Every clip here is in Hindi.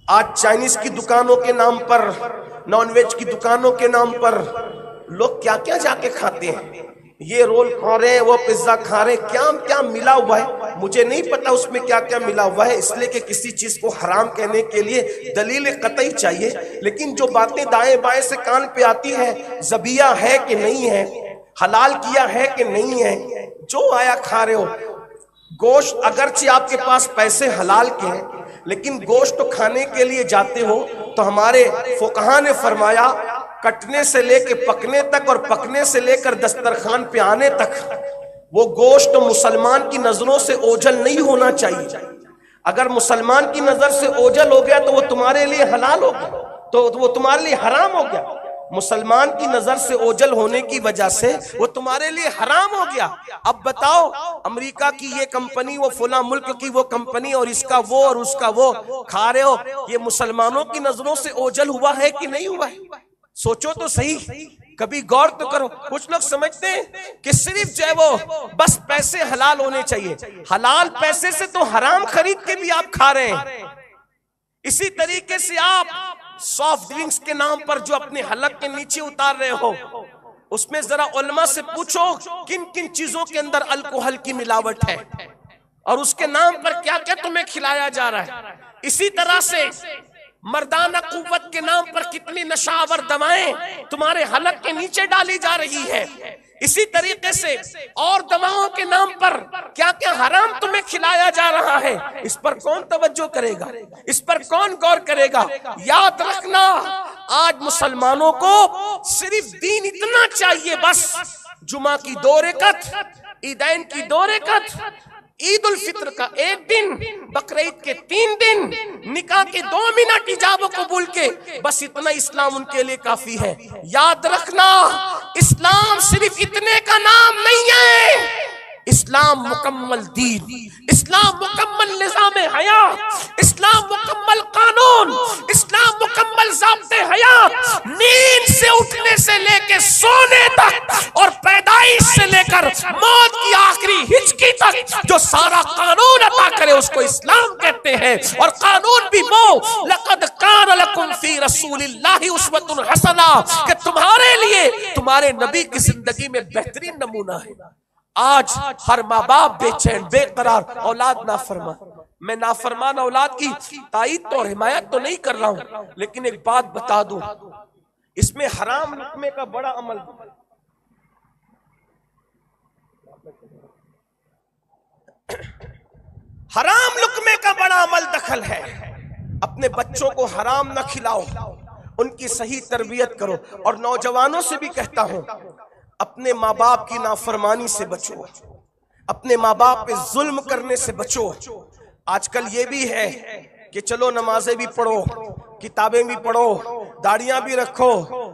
आज चाइनीज की दुकानों के नाम पर, नॉनवेज की दुकानों के नाम पर लोग क्या क्या जाके खाते हैं। ये रोल खा रहे हैं, वो पिज्जा खा रहे हैं, क्या क्या मिला हुआ है मुझे नहीं पता उसमें क्या क्या मिला हुआ है। इसलिए कि किसी चीज को हराम कहने के लिए दलील कतई चाहिए। लेकिन जो बातें दाएं बाएं से कान पे आती है, ज़बिया है कि नहीं है, हलाल किया है कि नहीं है, जो आया खा रहे हो। गोश्त अगरचे आपके पास पैसे हलाल के हैं, लेकिन गोश्त तो खाने के लिए जाते हो तो हमारे फुकहा ने फरमाया कटने से लेकर पकने तक और पकने से लेकर दस्तरखान पे आने तक वो गोश्त मुसलमान की नजरों से ओझल नहीं होना चाहिए। अगर मुसलमान की नजर से ओझल हो गया तो वो तुम्हारे लिए हलाल हो गया, तो वो तुम्हारे लिए हराम हो गया। मुसलमान की नजर से ओझल होने की वजह से वो तुम्हारे लिए हराम हो गया। अब बताओ, अमेरिका की ये कंपनी, वो फला मुल्क की वो कंपनी, और इसका वो और उसका वो खा रहे हो, ये मुसलमानों की नजरों से ओझल हुआ है कि नहीं हुआ है? सोचो तो सही, कभी गौर तो करो। कुछ लोग समझते हैं कि सिर्फ जो है वो बस पैसे हलाल होने चाहिए। हलाल पैसे से तो हराम खरीद के भी आप खा रहे हैं। इसी तरीके से आप सॉफ्ट ड्रिंक्स के नाम पर जो अपने हलक के नीचे उतार रहे हो, उसमें जरा उलमा से पूछो किन किन चीजों के अंदर अल्कोहल की मिलावट है और उसके नाम पर क्या क्या तुम्हें खिलाया जा रहा है। इसी तरह से मर्दाना कुव्वत के नाम पर कितनी नशावर दवाएं तुम्हारे हलक के नीचे डाली जा रही है। इसी तरीके से और दवाओं के नाम पर क्या क्या हराम तुम्हें खिलाया जा रहा है। इस पर कौन तवज्जो करेगा, इस पर कौन गौर करेगा? याद रखना, आज मुसलमानों को सिर्फ दीन इतना चाहिए, बस जुमा की 2 रकात, ईदैन की 2 रकात, ईद उल फित्र का 1 दिन, बकरीद के 3 दिन, निकाह के 2 मिनट इजाबो कबूल के, बस इतना इस्लाम उनके लिए काफी है। याद रखना, इस्लाम सिर्फ इतने का नाम नहीं है। इस्लाम मुकम्मल दीन, इस्लाम मुकम्मल निज़ाम हया, इस्लाम मुकम्मल कानून, इस्लाम मुकम्मल ज़ाब्ते हयात। नींद से उठने से लेकर सोने तक और पैदाइश से लेकर मौत की आखिरी हिचकी तक जो सारा कानून अता करे उसको इस्लाम कहते हैं। और कानून भी वो लक़द कान लकुम फी रसूलिल्लाहि उस्वतुन हसना, कि तुम्हारे लिए तुम्हारे नबी की जिंदगी में बेहतरीन नमूना है। आज हर माँ बाप बेचैन बेकरार, औलाद नाफरमान। मैं नाफरमान औलाद की ताईद तो और हिमायत तो नहीं कर रहा हूं, लेकिन एक बात बता दूं, इसमें हराम लुक्मे का बड़ा अमल, हराम लुक्मे का बड़ा अमल दखल है। अपने बच्चों को हराम न खिलाओ, उनकी सही तरबियत करो। और नौजवानों से भी कहता हूं, अपने माँ बाप की नाफरमानी से बचो, अपने माँ बाप पे जुल्म करने से बचो। आजकल ये भी है कि चलो नमाजें भी पढ़ो, किताबें भी पढ़ो, दाढ़ियां भी रखो,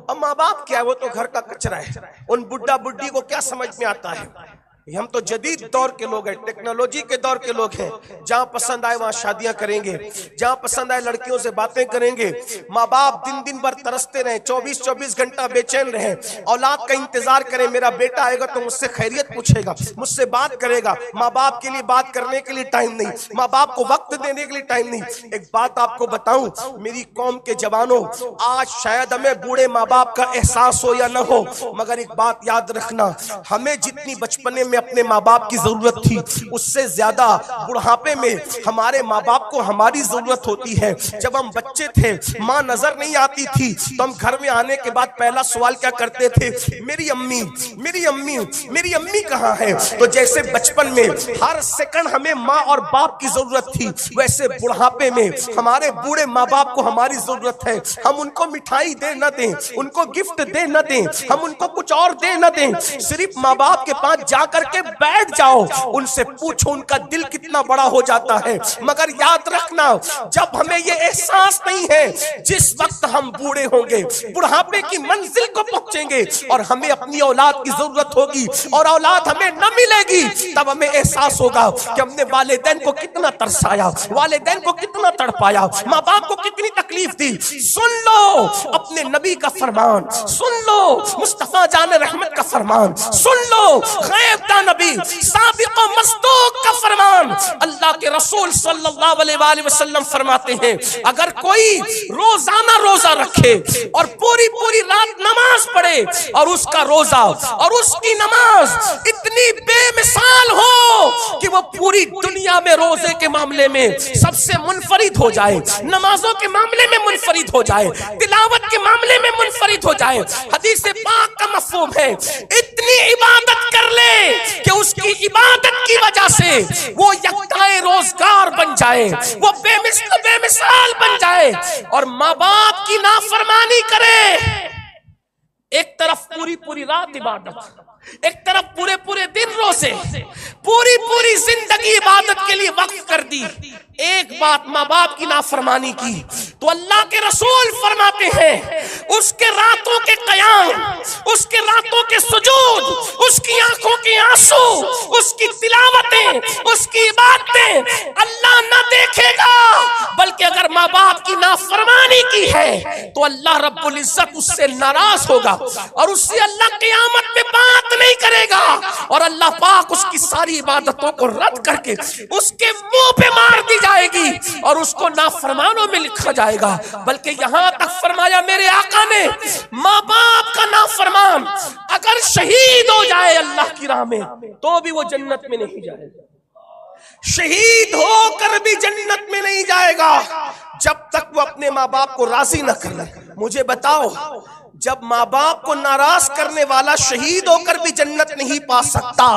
अब माँ बाप क्या है, वो तो घर का कचरा है। उन बुड्ढा बुड्ढी को क्या समझ में आता है? हम तो जदीद दौर के लोग हैं, टेक्नोलॉजी के दौर के लोग हैं। जहां पसंद आए वहां शादियां करेंगे, जहां पसंद आए लड़कियों से बातें करेंगे। माँ बाप दिन दिन भर तरसते रहे, 24-24 घंटा बेचैन रहे, औलाद का इंतजार करें, मेरा बेटा आएगा तो मुझसे खैरियत पूछेगा, मुझसे बात करेगा। माँ बाप के लिए बात करने के लिए टाइम नहीं, माँ बाप को वक्त देने के लिए टाइम नहीं। एक बात आपको बताऊं, मेरी कौम के जवानों, आज शायद हमें बूढ़े माँ बाप का एहसास हो या न हो, मगर एक बात याद रखना, हमें जितनी बचपने में अपने माँ बाप की जरूरत थी, उससे ज्यादा बुढ़ापे में हमारे माँ बाप को हमारी जरूरत होती है। जब हम बच्चे थे, माँ नजर नहीं आती थी, तो हम घर में आने के बाद पहला सवाल क्या करते थे? मेरी अम्मी, मेरी अम्मी, मेरी अम्मी कहाँ है? तो जैसे बचपन में हर सेकंड हमें माँ और बाप की जरूरत थी, वैसे बुढ़ापे में हमारे बूढ़े माँ बाप को हमारी जरूरत है। हम उनको मिठाई दे न दें, उनको गिफ्ट दे न दें, हम उनको कुछ और दे न दें, सिर्फ माँ बाप के पास जाकर के बैठ जाओ, उनसे पूछो उनका दिल कितना बड़ा हो जाता है। मगर याद रखना, जब हमें ये एहसास नहीं है, जिस वक्त हम बूढ़े होंगे, बुढ़ापे की मंजिल को पहुंचेंगे और हमें अपनी औलाद की जरूरत होगी और औलाद हमें न मिलेगी, तब हमें एहसास होगा कि हमने वालिदैन को कितना तरसाया, वालिदैन को कितना तड़पाया, माँ बाप को कितनी तकलीफ दी। सुन लो अपने नबी का फरमान, सुन लो मुस्तफा जान रहमत का फरमान, सुन लो गैब दा नबी साबिक़ व मस्दूक का फरमान। अल्लाह के रसूल सल्लल्लाहु अलैहि वसल्लम फरमाते हैं, अगर कोई रोजाना रोजा रखे और पूरी पूरी रात नमाज पढ़े और उसका रोजा और उसकी नमाज इतनी बेमिसाल हो कि वो पूरी दुनिया में रोजे के मामले में सबसे मुनफरिद हो जाए, नमाजों के मामले में मुनफरिद हो जाए, तिलावत के मामले में मुनफरिद हो जाए। हदीस पाक का मफ़हूम है, इतनी इबादत कर ले कि उसकी इबादत की वजह से वो यकताए रोजगार बन जाए, वो बेमिसाल बन जाए और माँ बाप की नाफरमानी करे। एक तरफ पूरी पूरी रात इबादत, एक तरफ पूरे पूरे दिन रोजे, पूरी पूरी जिंदगी इबादत के लिए वक्फ कर दी। एक बात माँ बाप की नाफरमानी की तो अल्लाह के रसूल फरमाते हैं उसके रातों के कयाम, उसके रातों के सुजूद, उसकी आंखों के आंसू, उसकी तिलावतें, उसकी इबादतें अल्लाह न देखेगा, बल्कि अगर माँ बाप की नाफरमानी की है तो अल्लाह रब्बुल इज्जत उससे नाराज होगा और उससे अल्लाह क़यामत में बात नहीं करेगा और अल्लाह पाक उसकी सारी इबादतों को रद्द करके उसके मुंह पे मार दी जाएगी और उसको नाफरमानों में लिखा जाएगा। बल्कि यहां तक फरमाया मेरे आका ने, माँ बाप का नाफरमान अगर शहीद हो जाए अल्लाह की राह में तो भी वो जन्नत में नहीं जाएगा, शहीद होकर भी जन्नत में नहीं जाएगा जब तक वो अपने माँ बाप को राजी न कर ले। मुझे बताओ, जब माँ बाप को नाराज करने वाला शहीद होकर भी जन्नत नहीं पा सकता,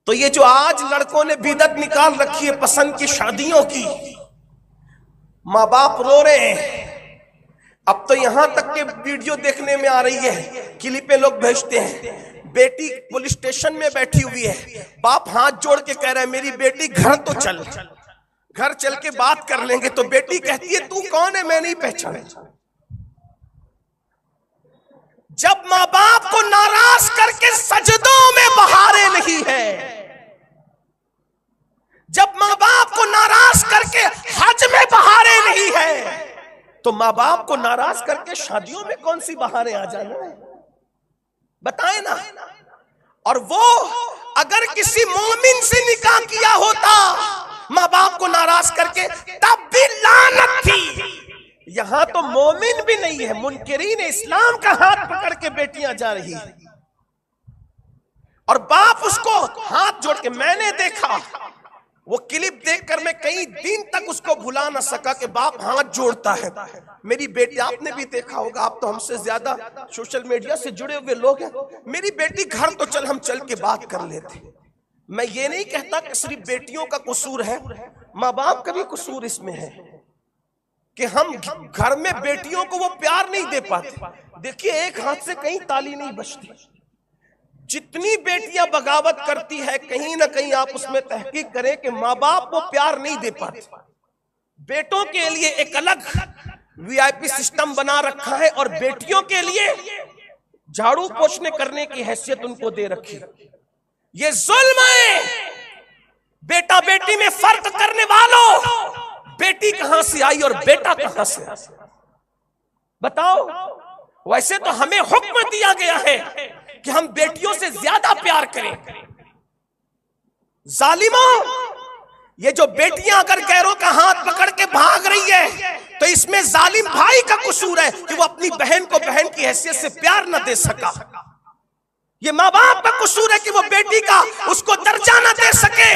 तो ये जो आज लड़कों ने बिदअत निकाल रखी है पसंद की शादियों की, माँ बाप रो रहे हैं। अब तो यहां तक के वीडियो देखने में आ रही है, क्लिपें लोग भेजते हैं, बेटी पुलिस स्टेशन में बैठी हुई है, बाप हाथ जोड़ के कह रहा है मेरी बेटी घर तो चल, घर चल के बात कर लेंगे। तो बेटी कहती है तू कौन है, मैं नहीं पहचाने। जब माँ बाप को नाराज करके सजदों में बहारे नहीं है, जब माँ बाप को नाराज करके हज में बहारे नहीं है, तो माँ बाप को नाराज करके शादियों में कौन सी बहारें आ जाना है, बताए ना। और वो अगर किसी मोमिन से निकाह किया होता माँ बाप को नाराज करके, तब भी लानत थी। यहां तो मोमिन भी नहीं है, मुनकिरीन इस्लाम का हाथ पकड़ के बेटियां जा रही है और बाप उसको हाथ जोड़ के, मैंने देखा वो क्लिप देखकर मैं कई दिन तक उसको भुला ना सका कि बाप हाथ जोड़ता है। मेरी बेटी, आपने भी देखा होगा, आप तो हमसे ज्यादा सोशल मीडिया से जुड़े हुए लोग हैं, मेरी बेटी घर तो चल, हम चल के बात कर लेते। मैं ये नहीं कहता कि सिर्फ बेटियों का कसूर है, माँ बाप का भी कसूर इसमें है कि हम घर में बेटियों को वो प्यार नहीं दे पाते। देखिए, एक हाथ से कहीं ताली नहीं बजती। जितनी बेटियां बगावत करती है, कहीं ना कहीं आप उसमें तहकीक करें कि माँ बाप वो प्यार नहीं दे पाते। बेटों के लिए एक अलग वीआईपी सिस्टम बना रखा है और बेटियों के लिए झाड़ू पोछने करने की हैसियत उनको दे रखी है। ये जुल्म है। बेटा बेटी में फर्क करने वालों, बेटी कहां से आई और बेटा कहां से आया, बताओ। वैसे तो हमें हुक्म दिया गया है कि हम बेटियों से ज्यादा प्यार करें। जालिमों, ये जो बेटियां अगर गैरों का हाथ पकड़ के भाग रही है तो इसमें जालिम भाई का कसूर है कि वो अपनी बहन को बहन की हैसियत से प्यार न दे सका। ये माँ बाप का कसूर है कि वो बेटी का उसको दर्जा न दे सके।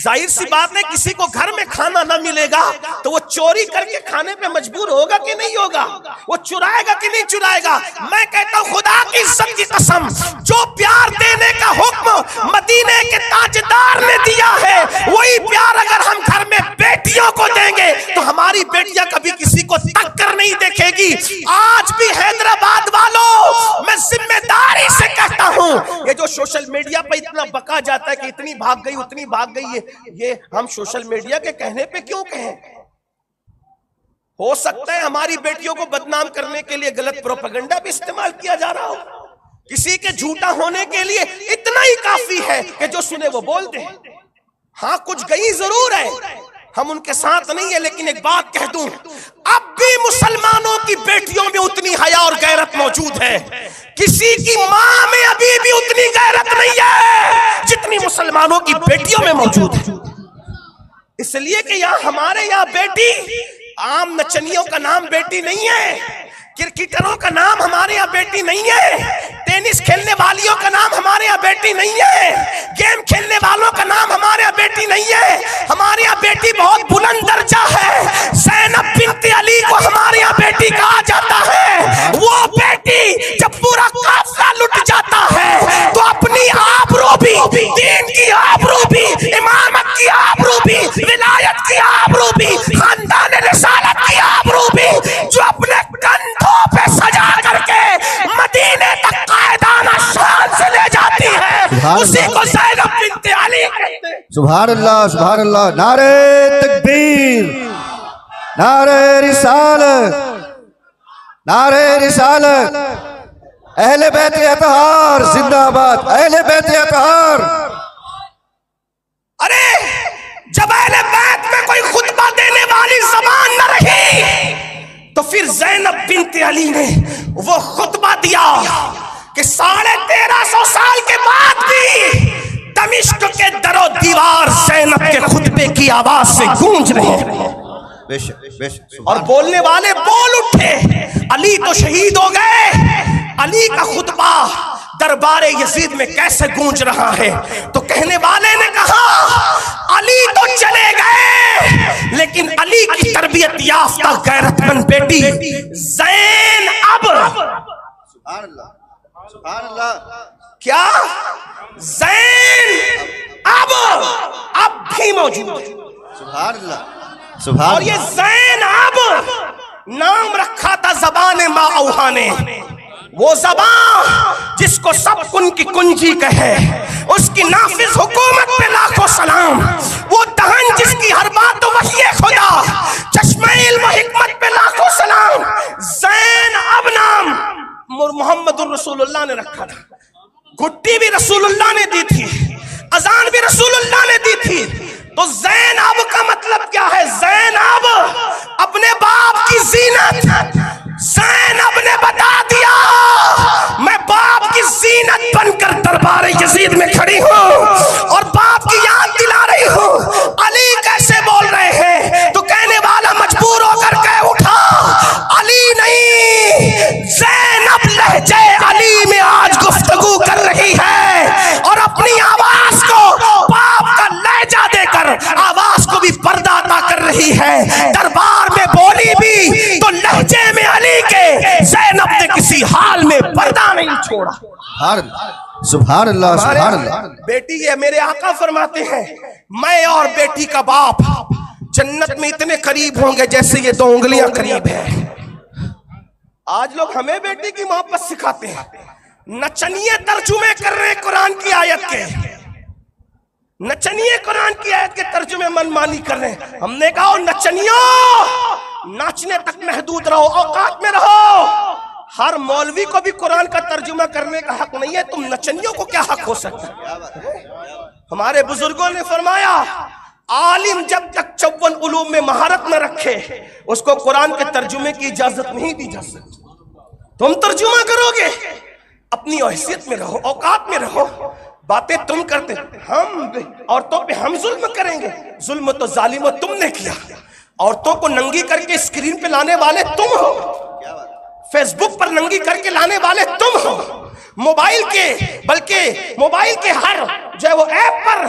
जाहिर सी बात है, किसी को घर में खाना ना मिलेगा तो वो चोरी करके खाने पे मजबूर होगा कि नहीं होगा, वो चुराएगा कि नहीं चुराएगा। मैं कहता हूँ खुदा की इज्जत की कसम, जो प्यार देने का हुक्म मदीने के ताजदार ने दिया है, वही प्यार अगर हम घर में बेटियों को देंगे तो हमारी बेटियां कभी किसी को टक्कर नहीं देखेगी। आज भी हैदराबाद वालों, मैं जिम्मेदारी से कहता हूँ, ये जो सोशल मीडिया पे इतना बका जाता है कि इतनी भाग गई उतनी भाग गई, ये हम सोशल मीडिया के कहने पे क्यों कहें। हो सकता है हमारी बेटियों को बदनाम करने के लिए गलत प्रोपेगेंडा भी इस्तेमाल किया जा रहा हो। किसी के झूठा होने के लिए इतना ही काफी है कि जो सुने वो बोल दे। हाँ, कुछ गई जरूर है, हम उनके साथ नहीं है, लेकिन एक बात कह दूं, अब भी मुसलमानों की बेटियों में उतनी हया और गैरत मौजूद है। किसी की मां में अभी भी उतनी गैरत नहीं है जितनी मुसलमानों की बेटियों में मौजूद है। इसलिए कि यहाँ हमारे यहाँ बेटी आम नचनियों का नाम बेटी नहीं है, क्रिकेटरों का नाम हमारे यहाँ बेटी नहीं है, टेनिस खेलने वालियों का नाम हमारे यहाँ बेटी नहीं है, गेम खेलने वालों का नाम हमारे यहाँ बेटी नहीं है। हमारे यहाँ बेटी बहुत बुलंद दर्जा है। ज़ैनब बिन्त अली को हमारे यहाँ बेटी कहा जाता है। वो बेटी जब पूरा काफिला लुट जाता है तो अपनी आबरू भी, दीन की आबरू भी, इमामत की आबरू भी, विलायत की आबरू भी, खानदान रिसालत की आबरू भी, जो अपने कंधों पे सजा करके मदीने तक कायदाना शान से ले जाती है, उसी को ज़ैनब बिन्त अली कहते हैं। सुभान अल्लाह, सुभान अल्लाह। नारे तकबीर, नारे रिसालत, नारे रिसालत। अहले बैत अतहार जिंदाबाद, अहले बैत अतहार। अरे जब अहले बैत में कोई खुतबा देने वाली जबान न रही तो फिर ज़ैनब बिन्त अली ने वो खुतबा दिया कि 1350 साल के बाद भी दमिश्क के दरो दीवार ज़ैनब के खुतबे की आवाज से गूंज रहे हैं। और बोलने वाले बोल उठे, अली तो शहीद हो गए, अली का खुतबा दरबार यजीद में कैसे गूंज रहा है। तो कहने वाले ने कहा अली तो चले गए, लेकिन अली की तरबियत याफ्ता गैरतमंद बेटी ज़ैनब, सुभान अल्लाह, सुभान अल्लाह। क्या ज़ैनब अब भी मौजूद है। सुभान अल्लाह, सुभान। और ये ज़ैनब नाम रखा था ज़बान माँ औहा ने, वो ज़बान जिसको सब कुन की कुंजी कहे, उसकी नाफिज हुकूमत पे लाखों सलाम, वो दहन जिसकी हर बात तो वही खुदा, चश्मे इल्म हिकमत पे लाखों सलाम। ज़ैनब नाम मुहम्मदुर रसूलुल्लाह ने रखा था, घुट्टी भी रसूलुल्लाह ने दी थी, अजान भी रसूलुल्लाह ने दी थी। तो ज़ैनब का मतलब क्या है? ज़ैनब अपने बाप की जीनत। ज़ैनब ने बता दिया मैं बाप की जीनत बनकर दरबार यजीद में खड़ी हूँ और बाप की याद दिला रही हूँ। अली कैसे बोल रहे हैं? तो कहने वाला मजबूर होकर कह उठा, अली नहीं, ज़ैनब लहजे अली में आज गुफ्तगू कर रही है और अपनी आवाज को बाप का लहजा देकर आवाज को भी पर्दा अता कर रही है। दरबार में बोली भी तो लहजे में अली के, ज़ैनब ने किसी हाल में पर्दा नहीं छोड़ा। सुभान अल्लाह, सुभान अल्लाह। बेटी ये मेरे आका फरमाते हैं, मैं और बेटी का बाप जन्नत में इतने करीब होंगे जैसे ये 2 उंगलियां करीब है। आज लोग हमें बेटी की मोहब्बत सिखाते हैं, नचनिए तर्जुमे कर रहे कुरान की आयत के, नचनिए कुरान की आयत के तर्जुमे मनमानी कर रहे हैं। हमने कहा नचनियों, नाचने तक महदूद रहो, औकात में रहो। हर मौलवी को भी कुरान का तर्जुमा करने का हक नहीं है, तुम नचनियों को क्या हक हो सकता है? हमारे बुजुर्गों ने फरमाया, आलिम जब तक 54 उलूम में महारत न रखे उसको कुरान के तर्जुमे की इजाजत नहीं दी जा सकती। तुम तर्जुमा करोगे, अपनी हैसियत में रहो, औकात में रहो। बातें तुम करते, हम औरतों पे हम जुल्म करेंगे? जुल्म तो जालिम तुमने किया। औरतों को नंगी करके स्क्रीन पे लाने वाले तुम हो, फेसबुक पर नंगी करके लाने वाले तुम हो, मोबाइल के हर जो है वो ऐप पर,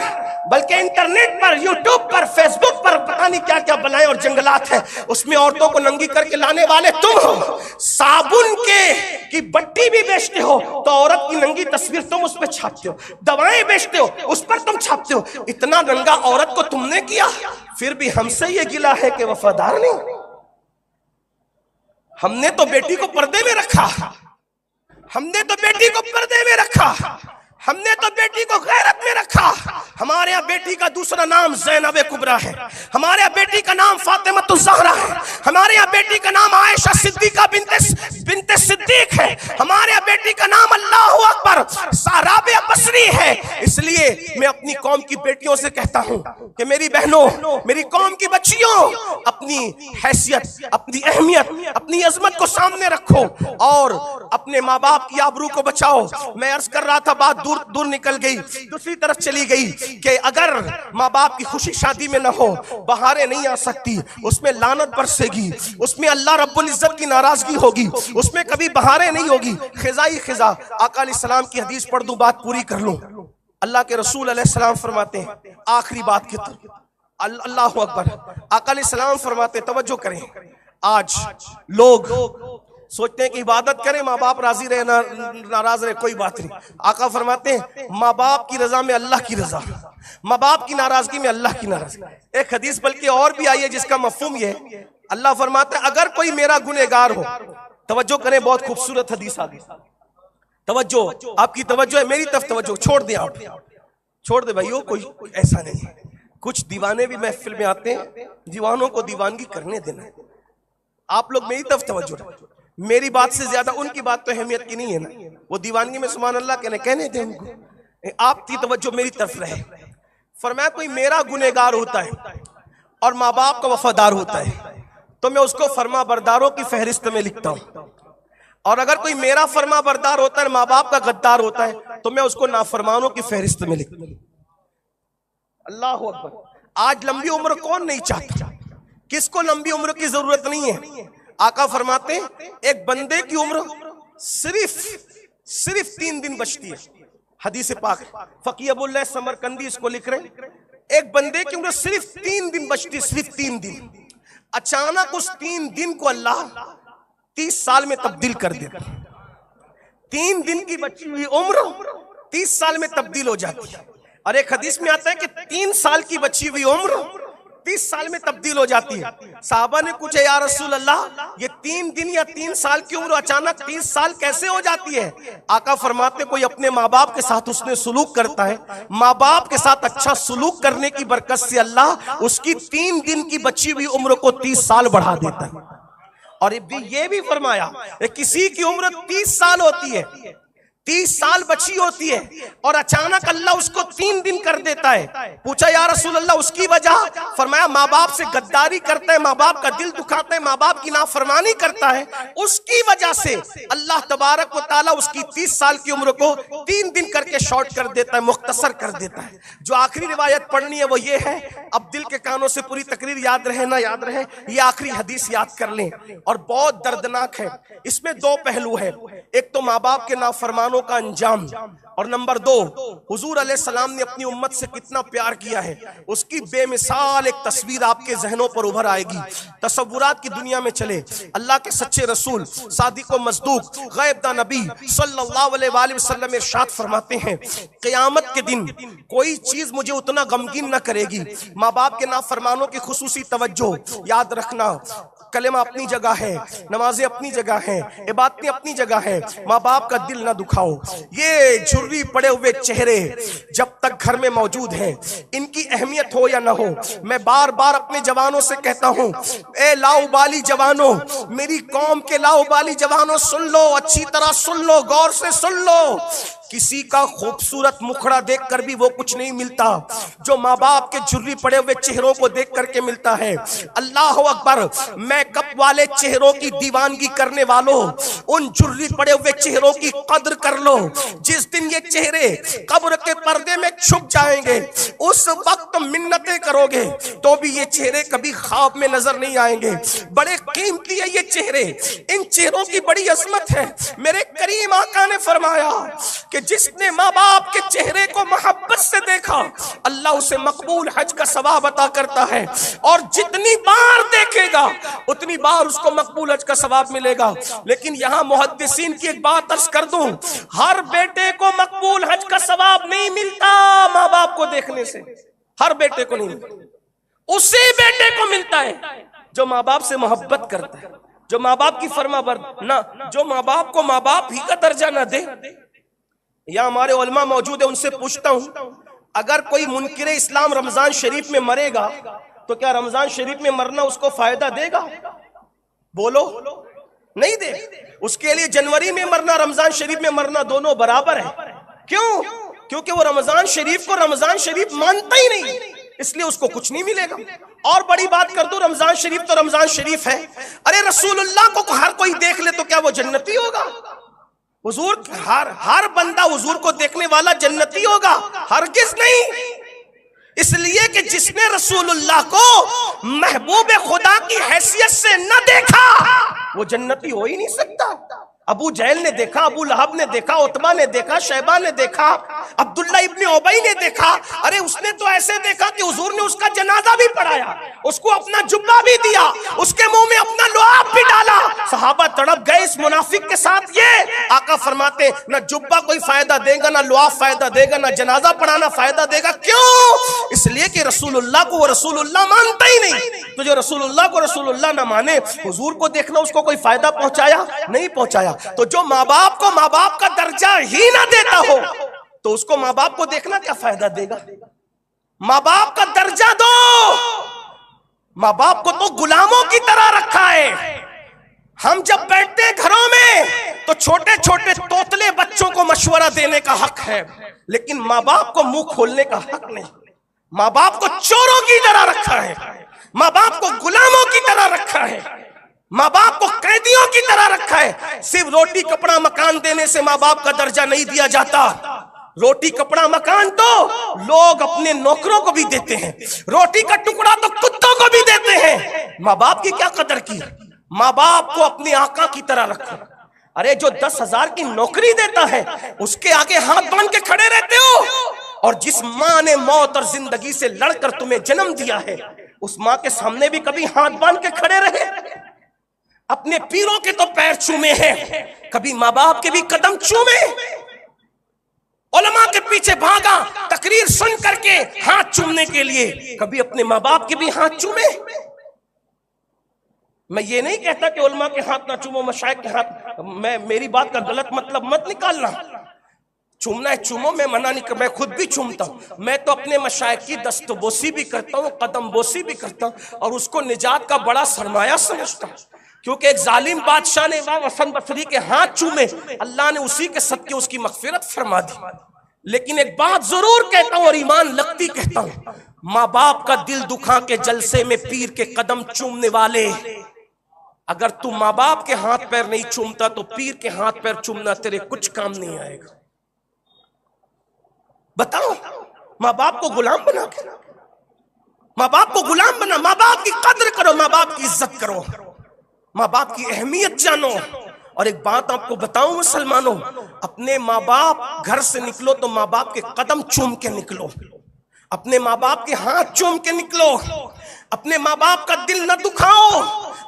बल्कि इंटरनेट पर, यूट्यूब पर, फेसबुक पर पता नहीं क्या क्या बनाए और जंगलात है, उसमें औरतों को नंगी करके लाने वाले तुम हो। साबुन की बट्टी भी बेचते हो तो औरत की नंगी तस्वीर तुम उस पर छापते हो, दवाएं बेचते हो उस पर तुम छापते हो। इतना नंगा औरत को तुमने किया, फिर भी हमसे ये गिला है कि वफादार नहीं। हमने तो बेटी को पर्दे में रखा, हमने तो बेटी को पर्दे में रखा, हमने तो बेटी को गैरत में रखा। हमारे यहाँ बेटी का दूसरा नाम ज़ैनब कुबरा है, हमारे यहाँ बेटी का नाम फातिमा ज़हरा है, हमारे यहाँ बेटी का नाम आयशा सिद्दीका बिनते सिद्दीक है, हमारे यहाँ बेटी का नाम अल्लाहू अकबर साराबे बसरी है। इसलिए मैं अपनी कौम की बेटियों से कहता हूं कि मेरी बहनों, मेरी कौम की बच्चियों, अपनी हैसियत, अपनी अहमियत, अपनी अजमत को सामने रखो और अपने माँ बाप की आबरू को बचाओ। मैं अर्ज कर रहा था, बात दूर दूर निकल गई, दूसरी तरफ चली गई कि अगर माँ बाप की खुशी शादी में न हो, बहारें नहीं आ सकती, उसमें लानत बरसेगी, उसमें अल्लाह रब्बुल इज्जत की नाराजगी होगी, उसमें कभी बहारें नहीं होगी। खिजाई खिजा, आका अलैहिस्सलाम की हदीस पढ़ दूं, बात पूरी कर लूं। अल्लाह के रसूल अलैहिस्सलाम फरमाते हैं, आखिरी बात की तरफ, अल्लाहु अकबर, आका अलैहिस्सलाम फरमाते, तवज्जो करें, आज लोग सोचते हैं कि इबादत करें, माँ बाप राजी रहे ना नाराज रहे कोई बात नहीं। आका फरमाते हैं, माँ बाप की रजा में अल्लाह की रजा, माँ बाप की नाराजगी में अल्लाह की नाराजगी। एक हदीस बल्कि और भी आई है जिसका मफहूम ये है, अल्लाह फरमाते हैं अगर कोई मेरा गुनहगार हो, तवज्जो करें, बहुत खूबसूरत हदीस आ गई, तवज्जो, आपकी तवज्जो है, मेरी तरफ तवज्जो, छोड़ दें आप, छोड़ दे भाइयों, कोई ऐसा नहीं है। कुछ दीवाने भी महफिल में आते हैं, दीवानों को दीवानगी करने देना। आप लोग मेरी तरफ तवज्जो रखें, मेरी बात से ज्यादा उनकी बात तो अहमियत की नहीं है ना, वो दीवानगी में सुभान अल्लाह कहने दें उनको, आपकी तवज्जो मेरी तरफ रहे। फरमाया कोई मेरा गुनहगार होता है और माँ बाप का वफादार होता है तो मैं उसको फरमा बरदारों की फहरिस्त में लिखता हूं, और अगर कोई मेरा फरमा बरदार होता है, माँ बाप का गद्दार होता है, तो मैं उसको नाफरमानों की फहरिस्त में लिखता हूं। अल्लाह अकबर। आज लंबी उम्र कौन नहीं चाहता, किसको लंबी उम्र की जरूरत नहीं है। आका फरमाते एक बंदे की उम्र सिर्फ 3 दिन बचती है, हदीस पाक, फकी अबुल्लाह समरकंदी इसको लिख रहे, एक बंदे की उम्र सिर्फ 3 दिन बचती, सिर्फ 3 दिन। अचानक उस 3 दिन को अल्लाह 30 साल में तब्दील कर देता। 3 दिन की बची हुई उम्र 30 साल में तब्दील हो जाती है। और एक हदीस में आता है कि 3 साल की बची हुई उम्र 30 साल में तब्दील हो जाती है। साहबा ने पूछा, या रसूल अल्लाह, ये 3 दिन या 3 साल की उम्र अचानक 30 साल कैसे हो जाती है। आका फरमाते कोई अपने माँ बाप के साथ उसने सुलूक करता है, माँ बाप के साथ अच्छा सुलूक करने की बरकत से अल्लाह उसकी 3 दिन की बची हुई उम्र को 30 साल बढ़ा देता है। और ये भी फरमाया किसी की उम्र 30 साल होती है, 30 साल बची होती है और अचानक अल्लाह उसको 3 दिन कर देता है। पूछा या रसूल अल्लाह उसकी वजह, फरमाया माँ बाप से गद्दारी करता है, माँ बाप का दिल दुखाता है, माँ बाप की नाफरमानी करता है, उसकी वजह से अल्लाह तबारक व तआला उसकी 30 साल की उम्र को 3 दिन करके शॉर्ट कर देता है, मुख्तसर कर देता है। जो आखिरी रिवायत पढ़नी है वो ये है, अब दिल के कानों से पूरी तकरीर याद रहे ना याद रहे, ये आखिरी हदीस याद कर लें, और बहुत दर्दनाक है। इसमें 2 पहलू है, एक तो माँ बाप के नाफरमान का अंजाम, और नंबर 2 हुजूर अलैहिस्सलाम ने अपनी उम्मत से कितना प्यार किया है, उसकी बेमिसाल एक तस्वीर आपके जहनों पर उभर आएगी। तसव्वुरात की दुनिया में चले, अल्लाह के सच्चे रसूल सादिक व मस्दूक गैबदा नबी सल्लल्लाहु अलैहि वसल्लम इरशाद फरमाते हैं, क़यामत के दिन कोई चीज मुझे उतना गमगीन न करेगी, माँ बाप के नाफरमानों की खुसूसी तवज्जो। याद रखना, कलेमा अपनी जगह है, नमाजें अपनी जगह हैं, इबादतें अपनी जगह हैं, माँ बाप का दिल ना दुखाओ। ये झुर्री पड़े हुए चेहरे जब तक घर में मौजूद हैं, इनकी अहमियत हो या ना हो, मैं बार बार अपने जवानों से कहता हूँ, ए लाउबाली जवानों, मेरी कौम के लाउबाली जवानों, सुन लो, अच्छी तरह सुन लो, गौर से सुन लो। किसी का खूबसूरत मुखड़ा देखकर भी वो कुछ नहीं मिलता जो माँ बाप के झुर्री पड़े हुए चेहरों को देख करके मिलता है। अल्लाह अकबर। मेकअप वाले चेहरों की दीवानगी करने वालों, उन झुर्री पड़े हुए चेहरों की कद्र कर लो। जिस दिन ये चेहरे कब्र के पर्दे में छुप जाएंगे, उस वक्त मिन्नतें करोगे तो भी ये चेहरे कभी ख्वाब में नजर नहीं आएंगे। बड़े कीमती है ये चेहरे, इन चेहरों की बड़ी अजमत है। मेरे करीम आका ने फरमाया कि जिसने माँ बाप के चेहरे को मोहब्बत से देखा, अल्लाह उसे मकबूल हज का सवाब अता करता है, और जितनी बार देखेगा उतनी बार उसको मकबूल हज का सवाब मिलेगा। लेकिन यहाँ मुहद्दिसीन की एक बात अर्ज कर दूं, हर बेटे को मकबूल हज का सवाब नहीं मिलता माँ बाप को देखने से, हर बेटे को नहीं मिलता। उसी बेटे को मिलता है जो माँ बाप से मोहब्बत करता है, जो माँ बाप की फरमाबरदारी, जो माँ बाप को माँ बाप ही का दर्जा न दे। यहाँ हमारे उलमा मौजूद है, उनसे पूछता हूं, अगर कोई मुनकिर इस्लाम रमजान शरीफ में मरेगा तो क्या रमजान शरीफ में मरना उसको फायदा देगा? बोलो, नहीं दे। उसके लिए जनवरी में मरना, रमजान शरीफ में मरना दोनों बराबर है। क्यों? क्योंकि वो रमजान शरीफ को रमजान शरीफ मानता ही नहीं, इसलिए उसको कुछ नहीं मिलेगा। और बड़ी बात कर दो, रमजान शरीफ तो रमजान शरीफ है। अरे रसूलुल्लाह को हर कोई देख ले तो क्या वो जन्नती होगा? हुजूर, हर बंदा हुजूर को देखने वाला जन्नती होगा? हरगिज नहीं। इसलिए कि जिसने रसूलुल्लाह को महबूब खुदा की हैसियत से न देखा वो जन्नती हो ही नहीं सकता। अबू जहल ने देखा, अबू लहब ने देखा, उतबा ने देखा, शैबा ने देखा, अब्दुल्ला इब्ने उबई ने देखा। अरे उसने तो ऐसे देखा कि हुजूर ने उसका जनाजा भी पढ़ाया, उसको अपना जुब्बा भी दिया, उसके मुंह में अपना लुआब भी डाला। सहाबा तड़प गए इस मुनाफिक के साथ। ये आका फरमाते ना जुब्बा कोई फायदा देगा, ना लुआब फायदा देगा, ना जनाजा पढ़ाना फायदा देगा। क्यों? इसलिए कि रसूलुल्लाह को वो रसूलुल्लाह मानता ही नहीं। तो जो रसूलुल्लाह को रसूलुल्लाह ना माने, हुजूर को देखना उसको कोई फायदा पहुंचाया? नहीं पहुंचाया। तो जो माँ बाप को माँ बाप का दर्जा ही ना देता हो तो उसको माँ बाप को देखना क्या फायदा देगा? माँ बाप का दर्जा दो। माँ बाप को तो गुलामों की तरह रखा है। हम जब बैठते हैं घरों में तो छोटे छोटे तोतले बच्चों को मशवरा देने का हक है, लेकिन माँ बाप को मुंह खोलने का हक नहीं। माँ बाप को चोरों की तरह रखा है, माँ बाप को गुलामों की तरह रखा है, माँ बाप को कैदियों की तरह रखा है। सिर्फ रोटी कपड़ा मकान देने से माँ बाप का दर्जा नहीं दिया जाता। रोटी कपड़ा मकान तो लोग अपने नौकरों को भी देते हैं, रोटी का टुकड़ा तो कुत्तों को भी देते हैं। माँ बाप की क्या कदर की? माँ बाप को अपने आका की तरह रखो। अरे जो 10,000 की नौकरी देता है उसके आगे हाथ बांध के खड़े रहते हो, और जिस माँ ने मौत और जिंदगी से लड़कर तुम्हें जन्म दिया है उस माँ के सामने भी कभी हाथ बांध के खड़े रहे? अपने पीरों के तो पैर चूमे हैं, कभी माँ बाप के भी कदम चूमे? उलमा के पीछे भागा तकरीर सुन करके हाथ चूमने के लिए, कभी अपने माँ बाप के भी हाथ चूमे? मैं ये नहीं कहता कि उलमा के हाथ ना चूमो, मशाइख के हाथ, मेरी बात का गलत मतलब मत निकालना। चूमना है चूमो, मैं मना नहीं कर, मैं खुद भी चूमता हूँ। मैं तो अपने मशाइख की दस्तबोसी भी करता हूँ, कदम बोसी भी करता हूँ, और उसको निजात का बड़ा सरमाया समझता हूँ। क्योंकि एक जालिम बादशाह ने इमाम हसन बसरी के हाथ चूमे, अल्लाह ने उसी के सदके उसकी मगफिरत फरमा दी। लेकिन एक बात जरूर कहता हूं और ईमान लगती कहता हूं, माँ बाप का दिल दुखा के जलसे में पीर के कदम चूमने वाले, अगर तू माँ बाप के हाथ पैर नहीं चूमता तो पीर के हाथ पैर चूमना तेरे कुछ काम नहीं आएगा। बताओ, माँ बाप को गुलाम बना के, माँ बाप को गुलाम बना, माँ बाप की कद्र करो, माँ बाप की इज्जत करो, माँ बाप की अहमियत जानो। और एक बात आपको बताऊं मुसलमानों, अपने माँ बाप घर से निकलो तो माँ बाप के कदम चूम के निकलो, अपने माँ बाप के हाथ चूम के निकलो, अपने माँ बाप का दिल न दुखाओ,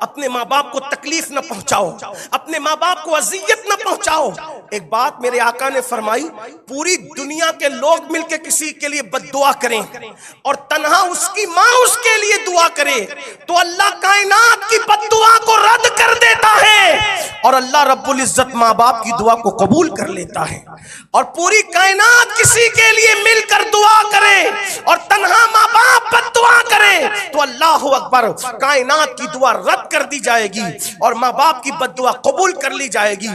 अपने माँ बाप को तकलीफ न पहुंचाओ, अपने माँ बाप को अजियत न पहुंचाओ। एक बात मेरे आका ने फरमाई, पूरी दुनिया के लोग मिलके किसी के लिए बद्दुआ करें और तन्हा उसकी माँ उसके लिए दुआ करे तो अल्लाह कायनात की बद्दुआ को रद्द कर देता है और अल्लाह रब्बुल इज्जत माँ बाप की दुआ को कबूल कर लेता है। और पूरी कायनात किसी के लिए मिलकर दुआ करे और तन्हा माँ बाप बद्दुआ करे तो अल्लाह अकबर, कायनात की दुआ रद्द कर दी जाएगी और माँ बाप की बद्दुआ कबूल कर ली जाएगी।